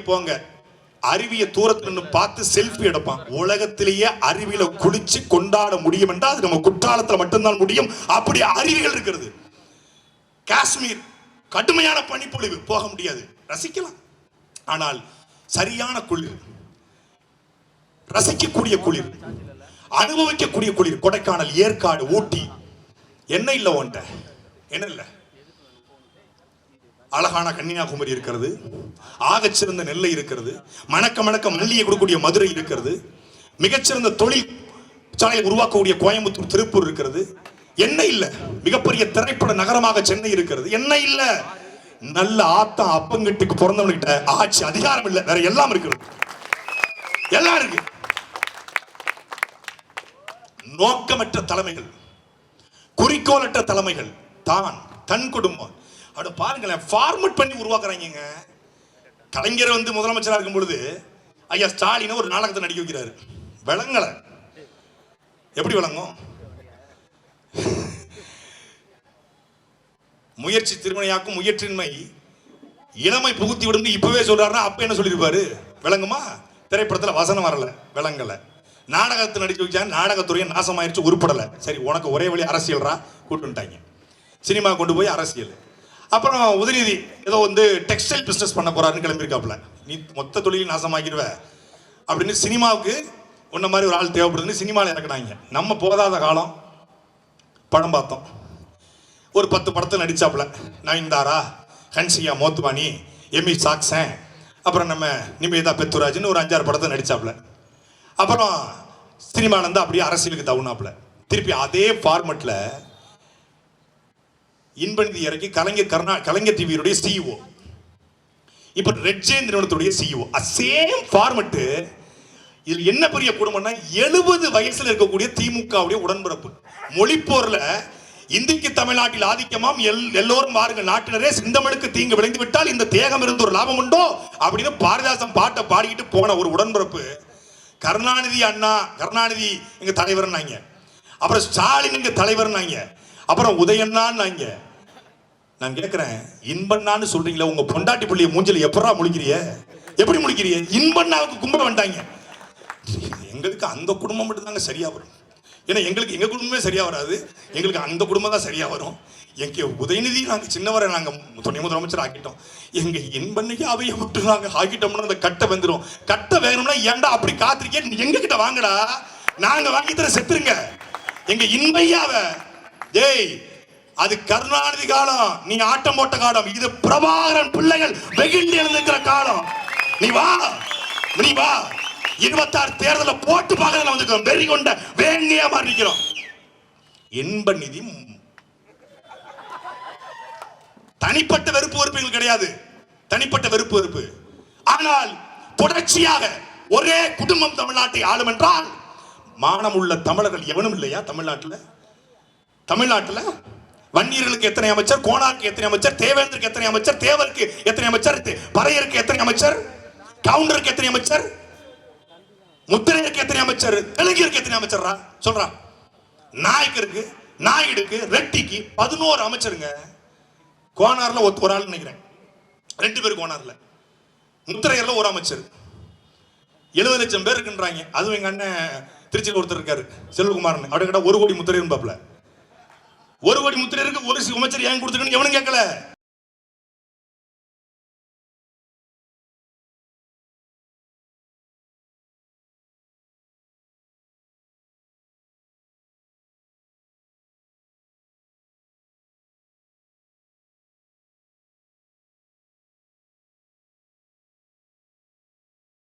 போங்க, அருவிய தூரத்துல நின்று பார்த்து செல்ஃபி எடுப்பான். உலகத்திலேயே அருவியில குளிச்சு கொண்டாட முடியும் என்றால் அது நம்ம குற்றாலத்துல மட்டும்தான் முடியும். அப்படி அருவிகள் இருக்கிறது. காஷ்மீர் கடுமையான பனிப்பொழிவு, போக முடியாது, ரசிக்கலாம். ஆனால் சரியான குளிர், ரசிக்கக்கூடிய குளிர், அனுபவிக்கக்கூடிய குளிர் கொடைக்கானல், ஏற்காடு, ஊட்டி. என்ன இல்ல ஒன்றை, என்ன இல்ல, அழகான கன்னியாகுமரி இருக்கிறது, ஆகச்சிறந்த நெல்லை இருக்கிறது, மணக்க மணக்க மல்லியை கொடுக்கக்கூடிய மதுரை இருக்கிறது, மிகச்சிறந்த தொழில் சாலையை உருவாக்கக்கூடிய கோயம்புத்தூர், திருப்பூர் இருக்கிறது. என்ன இல்ல, மிகப்பெரிய திரைப்பட நகரமாக சென்னை இருக்கிறது. என்ன இல்ல, நல்ல ஆத்தா அப்பங்கிட்டுக்கு பிறந்தவன்கிட்ட ஆட்சி அதிகாரம் இல்ல, வேற எல்லாம் இருக்கிறது, எல்லாம் இருக்கு. நோக்கமற்ற தலைமைகள், குறிக்கோளற்ற தலைமைகள் தான் தன் குடும்பம். அப்படி பாருங்களேன், ஃபார்மட் பண்ணி உருவாக்குறாங்க. கலைஞர் வந்து முதலமைச்சராக இருக்கும் பொழுது ஐயா ஸ்டாலின் ஒரு நாடகத்தை நடிக்க வைக்கிறாரு. விளங்கல, எப்படி விளங்கும்? முயற்சி திருமணையாக்கும் முயற்சின்மை இளமை புகுத்தி விடுந்து இப்பவே சொல்றாருன்னா அப்ப என்ன சொல்லிருப்பாரு? விளங்குமா? திரைப்படத்தில் வசனம் வரல, விளங்கல. நாடகத்தை நடிக்க வச்சா நாடகத்துறையை நாசமாயிருச்சு, உருப்படலை. சரி, உனக்கு ஒரே வழி அரசியல்ரா, கூட்டுட்டாங்க. சினிமா கொண்டு போய் அரசியல். அப்புறம் உதயநிதி ஏதோ வந்து டெக்ஸ்டைல் பிஸ்னஸ் பண்ண போறாருன்னு கிளம்பியிருக்காப்புல. நீ மொத்த தொழில் நாசமாக்கிடுவ அப்படின்னு சினிமாவுக்கு உன்ன மாதிரி ஒரு ஆள் தேவைப்படுதுன்னு சினிமாவில் இறக்குனாங்க. நம்ம போதாத காலம் படம் பார்த்தோம். ஒரு 10 படத்தை நடிச்சாப்புல. நயன்தாரா, ஹன்சியா மோத்வானி, எமி சாக்சன், அப்புறம் நம்ம நிவேதா பெத்துராஜ்னு ஒரு 5-6 படத்தை நடிச்சாப்புல. அப்புறம் சினிமாலேருந்து அப்படியே அரசியலுக்கு தவுனாப்புல. திருப்பி அதே ஃபார்மெட்ல இன்பநிதி இறக்கி கலைஞர் டிவியுடைய சிஇஓ, இப்ப ரெட் ஜெயின் நிறுவனத்துடைய சிஇஓ. Same format. இதுல என்ன பெரிய குடும்பம்னா 70 வயசுல இருக்கக்கூடிய திமுகவுடைய உடன்பிறப்பு. மொழிப்போர்ல இந்திக்கு தமிழ்நாட்டில் ஆதிக்கமாம், எல்லோரும் வாருங்கள் நாட்டினரே, செந்தமிழுக்கு தீங்கு விளைந்து விட்டால் இந்த தேகம் இருந்து ஒரு லாபம் உண்டோ அப்படின்னு பாரதிதாசன் பாட்டை பாடிக்கிட்டு போன ஒரு உடன்பிறப்பு. கருணாநிதி அண்ணா, கருணாநிதி எங்க தலைவர்னாங்க, அப்புறம் ஸ்டாலின் எங்க தலைவர்னாங்க, அப்புறம் உதயண்ணான்னாங்க. நான் கேட்கிறேன், இன்பண்ணான்னு சொல்றீங்களா? உங்க பொண்டாட்டி பிள்ளைய மூஞ்சில எப்படா முழிக்கிறிய? எப்படி முழிக்கிறிய? இன்பண்ணாவுக்கு கும்பிட வேண்டாங்க. எங்களுக்கு அந்த குடும்பம் மட்டும் தாங்க சரியா வரும். ஏன்னா எங்களுக்கு எங்க குடும்பமே சரியா வராது, எங்களுக்கு அந்த குடும்பம் தான் சரியா வரும். எங்க உதயநிதி நாங்க சின்னவரை நாங்க துணை முதலமைச்சர் ஆக்கிட்டோம், எங்க இன்பண்ணைக்கு அவைய விட்டு நாங்க ஆக்கிட்டோம்னா அந்த கட்டை வந்துடும். கட்டை வேணும்னா ஏன்டா அப்படி காத்திருக்கே, எங்க கிட்ட வாங்கடா, நாங்க வாங்கி தர செத்துருங்க. எங்க இன்பையாவ டேய், அது கருணாநிதி காலம், நீ ஆட்டம் போட்ட காலம். இது பிரபாகரன் பிள்ளைகள் வெகுண்டு எழுந்திருக்கிற காலம். நீ வா, நீ வா. 26 தேர்தல போட்டு பார்க்கறதுல வந்துக்கிறோம், வெறி கொண்ட வேண்டியா மாறிக்கிறோம். இன்ப நிதி தனிப்பட்ட வெறுப்பு வெறுப்புகள் கிடையாது, தனிப்பட்ட வெறுப்பு வெறுப்பு. ஆனால் தொடர்ச்சியாக ஒரே குடும்பம் தமிழ்நாட்டை ஆளும் என்றால் மானம் உள்ள தமிழர்கள் எவனும் இல்லையா தமிழ்நாட்டில்? தமிழ்நாட்டில் வன்னியர்களுக்கு எத்தனை அமைச்சர், கோனாருக்கு எத்தனை அமைச்சர், தேவேந்தருக்கு எத்தனை அமைச்சர், தேவருக்கு எத்தனை அமைச்சர், பறையருக்கு எத்தனை அமைச்சர், கவுண்டருக்கு எத்தனை அமைச்சர், முத்திரையருக்கு எத்தனை அமைச்சர், தெலுங்கிற்கு எத்தனை அமைச்சர் சொல்றான். நாயக்கருக்கு, நாயுடுக்கு, ரெட்டிக்கு 11 அமைச்சருங்க. கோனார்ல ஒரு ஆள் நினைக்கிறேன், 2 பேர் கோனார்ல. முத்திரையர்ல ஒரு அமைச்சர். 70 லட்சம் பேர் இருக்குன்றாங்க. அதுவும் எங்க அண்ணன் திருச்சியில் ஒருத்தர் இருக்காரு, செல்வகுமார்னு. அவர்கிட்ட 1 கோடி முத்திரையர் பாப்பல. 1 கோடி முத்திரையருக்கு 1 அமைச்சர் ஏன் கொடுத்துருக்குன்னு எவனும் கேட்கல.